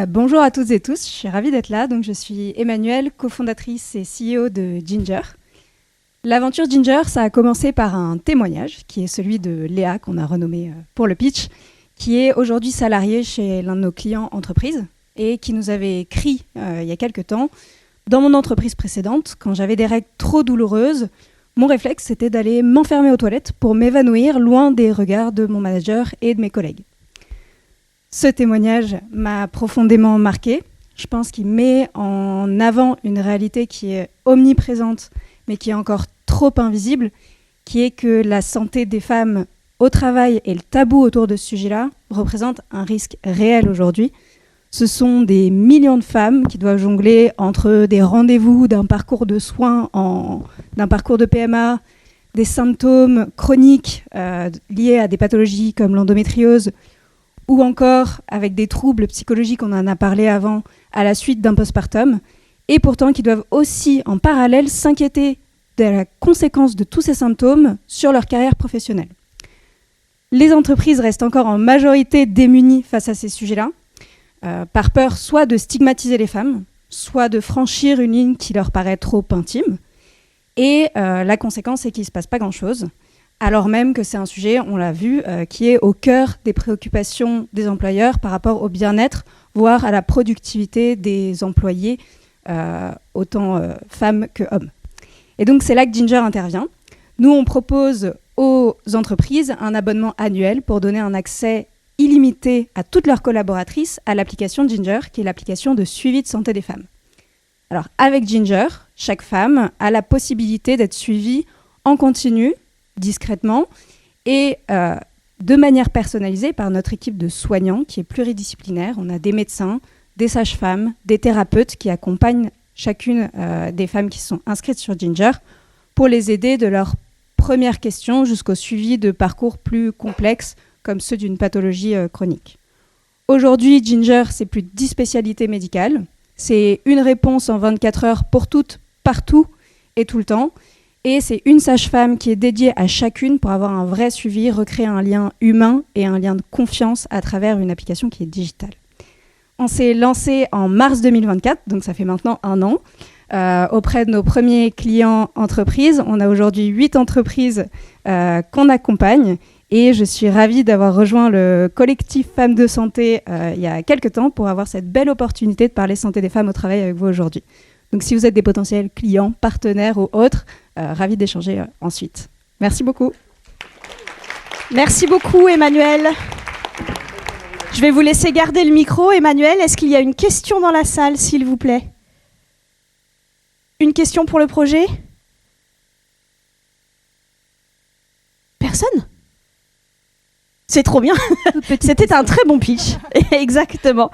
Bonjour à toutes et tous, je suis ravie d'être là. Donc, je suis Emmanuelle, cofondatrice et CEO de Ginger. L'aventure Ginger, ça a commencé par un témoignage, qui est celui de Léa, qu'on a renommé pour le pitch, qui est aujourd'hui salariée chez l'un de nos clients entreprises et qui nous avait écrit il y a quelques temps, dans mon entreprise précédente, quand j'avais des règles trop douloureuses, mon réflexe, c'était d'aller m'enfermer aux toilettes pour m'évanouir loin des regards de mon manager et de mes collègues. Ce témoignage m'a profondément marquée. Je pense qu'il met en avant une réalité qui est omniprésente, mais qui est encore trop invisible, qui est que la santé des femmes au travail et le tabou autour de ce sujet-là représentent un risque réel aujourd'hui. Ce sont des millions de femmes qui doivent jongler entre des rendez-vous d'un parcours de soins, d'un parcours de PMA, des symptômes chroniques liés à des pathologies comme l'endométriose, ou encore avec des troubles psychologiques, on en a parlé avant, à la suite d'un postpartum, et pourtant qui doivent aussi en parallèle s'inquiéter de la conséquence de tous ces symptômes sur leur carrière professionnelle. Les entreprises restent encore en majorité démunies face à ces sujets-là, par peur soit de stigmatiser les femmes, soit de franchir une ligne qui leur paraît trop intime, et la conséquence c'est qu'il ne se passe pas grand-chose, alors même que c'est un sujet, on l'a vu, qui est au cœur des préoccupations des employeurs par rapport au bien-être, voire à la productivité des employés, autant femmes que hommes. Et donc c'est là que Ginger intervient. Nous, on propose aux entreprises un abonnement annuel pour donner un accès illimité à toutes leurs collaboratrices à l'application Ginger, qui est l'application de suivi de santé des femmes. Alors avec Ginger, chaque femme a la possibilité d'être suivie en continu, discrètement et de manière personnalisée par notre équipe de soignants qui est pluridisciplinaire. On a des médecins, des sages-femmes, des thérapeutes qui accompagnent chacune des femmes qui sont inscrites sur Ginger pour les aider de leurs premières questions jusqu'au suivi de parcours plus complexes comme ceux d'une pathologie chronique. Aujourd'hui, Ginger, c'est plus de 10 spécialités médicales. C'est une réponse en 24 heures pour toutes, partout et tout le temps. Et c'est une sage-femme qui est dédiée à chacune pour avoir un vrai suivi, recréer un lien humain et un lien de confiance à travers une application qui est digitale. On s'est lancé en mars 2024, donc ça fait maintenant 1 an, auprès de nos premiers clients entreprises. On a aujourd'hui 8 entreprises qu'on accompagne et je suis ravie d'avoir rejoint le collectif Femmes de Santé il y a quelques temps pour avoir cette belle opportunité de parler santé des femmes au travail avec vous aujourd'hui. Donc si vous êtes des potentiels clients, partenaires ou autres, ravis d'échanger ensuite. Merci beaucoup. Merci beaucoup Emmanuelle. Je vais vous laisser garder le micro. Emmanuelle, est-ce qu'il y a une question dans la salle, s'il vous plaît? Une question pour le projet? Personne? C'est trop bien. C'était un très bon pitch. Exactement.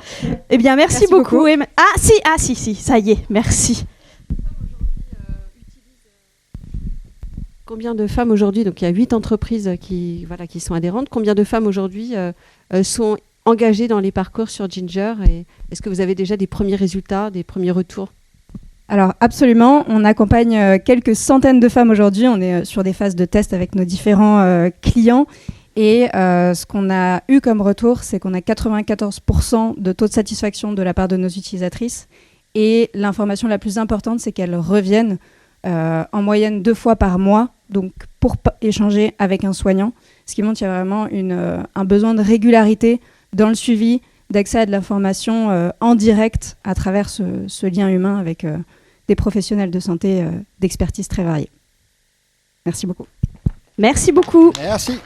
Eh bien, merci beaucoup. Ah si, ça y est, merci. Combien de femmes aujourd'hui, donc il y a 8 entreprises qui sont adhérentes, combien de femmes aujourd'hui sont engagées dans les parcours sur Ginger et est-ce que vous avez déjà des premiers résultats, des premiers retours? Alors absolument, on accompagne quelques centaines de femmes aujourd'hui, on est sur des phases de test avec nos différents clients et ce qu'on a eu comme retour, c'est qu'on a 94% de taux de satisfaction de la part de nos utilisatrices et l'information la plus importante, c'est qu'elles reviennent en moyenne 2 fois par mois, donc pour échanger avec un soignant, ce qui montre qu'il y a vraiment un besoin de régularité dans le suivi, d'accès à de l'information en direct à travers ce lien humain avec des professionnels de santé d'expertise très variés. Merci beaucoup. Merci beaucoup. Merci.